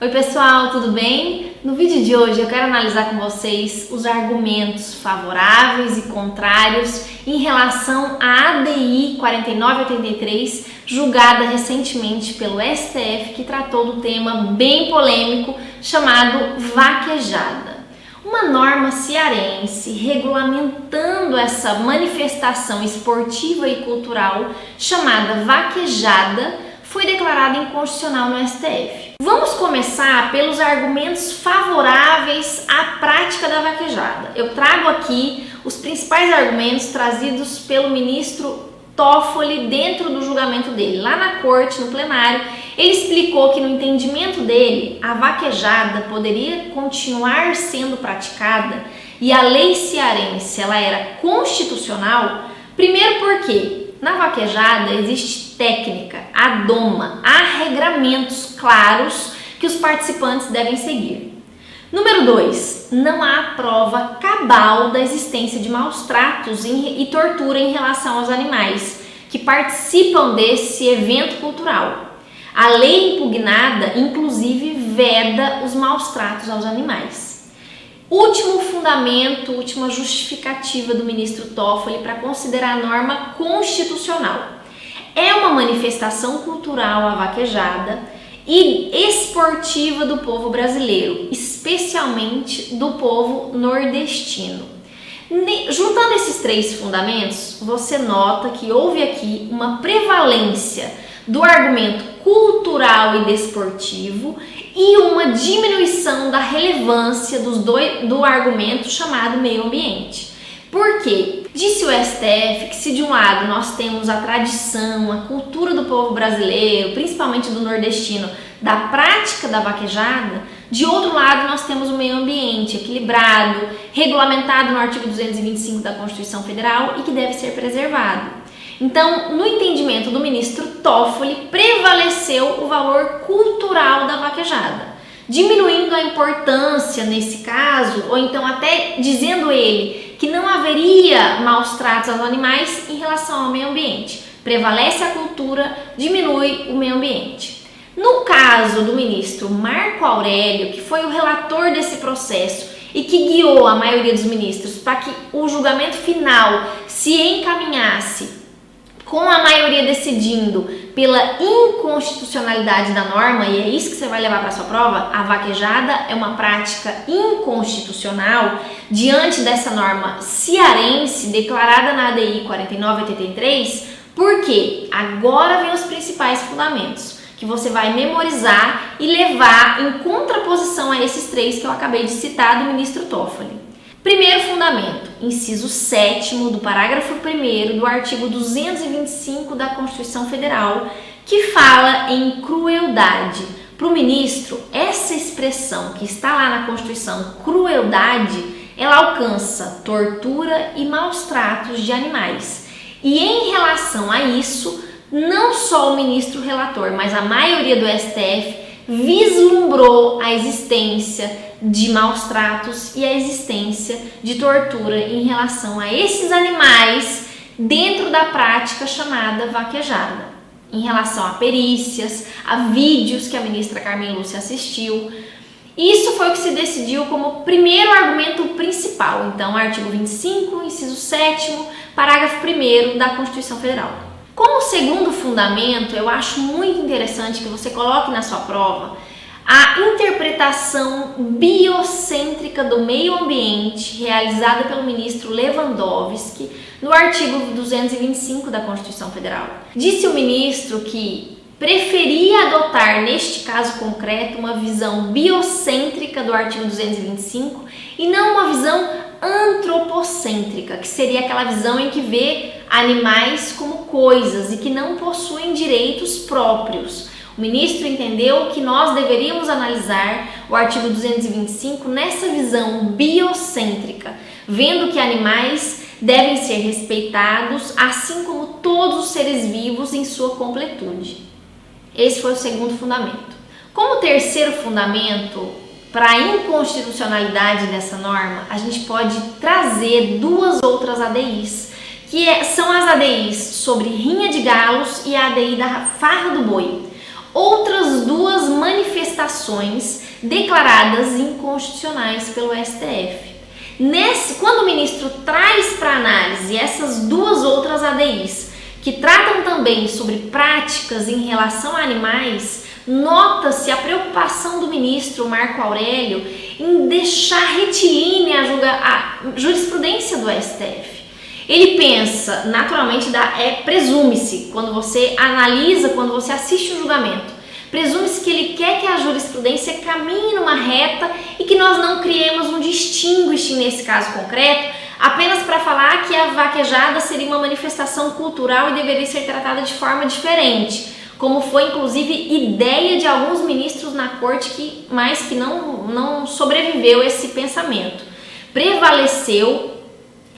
Oi pessoal, tudo bem? No vídeo de hoje eu quero analisar com vocês os argumentos favoráveis e contrários em relação à ADI 4983, julgada recentemente pelo STF, que tratou do tema bem polêmico chamado vaquejada. Uma norma cearense regulamentando essa manifestação esportiva e cultural chamada vaquejada foi declarada inconstitucional no STF. Vamos começar pelos argumentos favoráveis à prática da vaquejada. Eu trago aqui os principais argumentos trazidos pelo ministro Toffoli dentro do julgamento dele. Lá na corte, no plenário, ele explicou que no entendimento dele, a vaquejada poderia continuar sendo praticada e a lei cearense ela era constitucional, primeiro porque na vaquejada existe técnica, a doma, há regramentos claros que os participantes devem seguir. Número 2, não há prova cabal da existência de maus tratos e tortura em relação aos animais que participam desse evento cultural. A lei impugnada, inclusive, veda os maus tratos aos animais. Último fundamento, última justificativa do ministro Toffoli para considerar a norma constitucional. É uma manifestação cultural a vaquejada e esportiva do povo brasileiro, especialmente do povo nordestino. Juntando esses três fundamentos, você nota que houve aqui uma prevalência do argumento cultural e desportivo e uma diminuição da relevância do argumento chamado meio ambiente. Por quê? Disse o STF que se de um lado nós temos a tradição, a cultura do povo brasileiro, principalmente do nordestino, da prática da vaquejada, de outro lado nós temos o meio ambiente equilibrado, regulamentado no artigo 225 da Constituição Federal e que deve ser preservado. Então, no entendimento do ministro Toffoli, prevaleceu o valor cultural da vaquejada, diminuindo a importância nesse caso, ou então até dizendo ele que não haveria maus tratos aos animais em relação ao meio ambiente. Prevalece a cultura, diminui o meio ambiente. No caso do ministro Marco Aurélio, que foi o relator desse processo e que guiou a maioria dos ministros para que o julgamento final se encaminhasse com a maioria decidindo pela inconstitucionalidade da norma, e é isso que você vai levar para sua prova, a vaquejada é uma prática inconstitucional diante dessa norma cearense declarada na ADI 4983, porque agora vem os principais fundamentos que você vai memorizar e levar em contraposição a esses três que eu acabei de citar do ministro Toffoli. Primeiro fundamento, inciso 7º do parágrafo 1º do artigo 225 da Constituição Federal, que fala em crueldade. Para o ministro, essa expressão que está lá na Constituição, crueldade, ela alcança tortura e maus tratos de animais. E em relação a isso, não só o ministro relator, mas a maioria do STF vislumbrou a existência de maus tratos e a existência de tortura em relação a esses animais dentro da prática chamada vaquejada. Em relação a perícias, a vídeos que a ministra Carmen Lúcia assistiu. Isso foi o que se decidiu como primeiro argumento principal. Então, artigo 25, inciso 7º, parágrafo 1º da Constituição Federal. Como segundo fundamento, eu acho muito interessante que você coloque na sua prova a interpretação biocêntrica do meio ambiente realizada pelo ministro Lewandowski no artigo 225 da Constituição Federal. Disse o ministro que preferia adotar, neste caso concreto, uma visão biocêntrica do artigo 225 e não uma visão antropocêntrica, que seria aquela visão em que vê animais como coisas e que não possuem direitos próprios. O ministro entendeu que nós deveríamos analisar o artigo 225 nessa visão biocêntrica, vendo que animais devem ser respeitados, assim como todos os seres vivos em sua completude. Esse foi o segundo fundamento. Como terceiro fundamento, para a inconstitucionalidade dessa norma, a gente pode trazer duas outras ADIs, que são as ADIs sobre rinha de galos e a ADI da farra do boi. Outras duas manifestações ações declaradas inconstitucionais pelo STF. Quando o ministro traz para análise essas duas outras ADIs, que tratam também sobre práticas em relação a animais, nota-se a preocupação do ministro Marco Aurélio em deixar retilínea a jurisprudência do STF. Ele pensa, naturalmente, presume-se, quando você analisa, quando você assiste o julgamento, presume-se que ele quer que a jurisprudência caminhe numa reta e que nós não criemos um distinguishing nesse caso concreto, apenas para falar que a vaquejada seria uma manifestação cultural e deveria ser tratada de forma diferente, como foi inclusive ideia de alguns ministros na corte, mas que não sobreviveu esse pensamento. Prevaleceu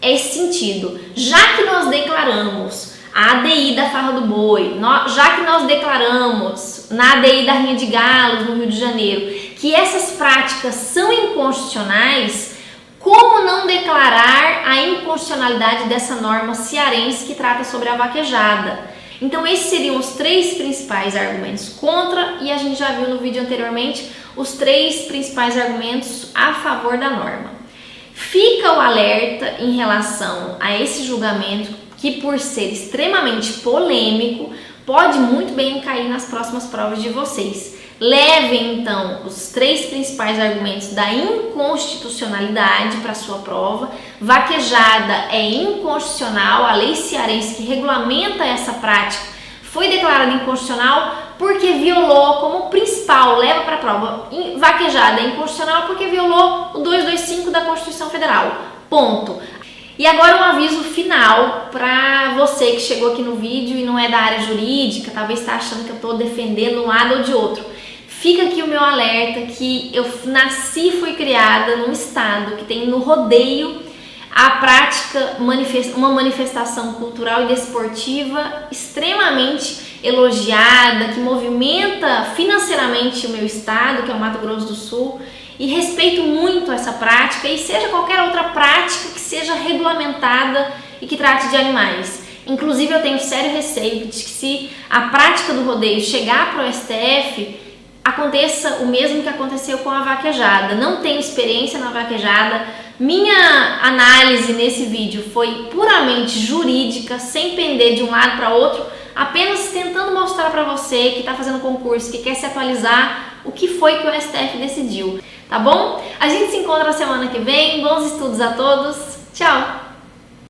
esse sentido. Já que nós declaramos a ADI da Farra do Boi, já que nós declaramos na ADI da Rinha de Galos, no Rio de Janeiro, que essas práticas são inconstitucionais, como não declarar a inconstitucionalidade dessa norma cearense que trata sobre a vaquejada? Então esses seriam os três principais argumentos contra, e a gente já viu no vídeo anteriormente os três principais argumentos a favor da norma. Fica o alerta em relação a esse julgamento que, por ser extremamente polêmico, pode muito bem cair nas próximas provas de vocês. Levem então os três principais argumentos da inconstitucionalidade para sua prova. Vaquejada é inconstitucional, a lei cearense que regulamenta essa prática foi declarada inconstitucional porque violou como principal, leva para a prova. Vaquejada é inconstitucional porque violou o 225 da Constituição Federal. Ponto. E agora um aviso final para você que chegou aqui no vídeo e não é da área jurídica, talvez está achando que eu estou defendendo um lado ou de outro. Fica aqui o meu alerta que eu nasci e fui criada num estado que tem no rodeio a prática, uma manifestação cultural e desportiva extremamente elogiada, que movimenta financeiramente o meu estado, que é o Mato Grosso do Sul, e respeito muito essa prática, e seja qualquer outra prática que seja regulamentada e que trate de animais. Inclusive eu tenho sério receio de que se a prática do rodeio chegar para o STF, aconteça o mesmo que aconteceu com a vaquejada. Não tenho experiência na vaquejada, minha análise nesse vídeo foi puramente jurídica, sem pender de um lado para outro, apenas tentando mostrar para você que está fazendo concurso, que quer se atualizar, o que foi que o STF decidiu, tá bom? A gente se encontra na semana que vem, bons estudos a todos, tchau!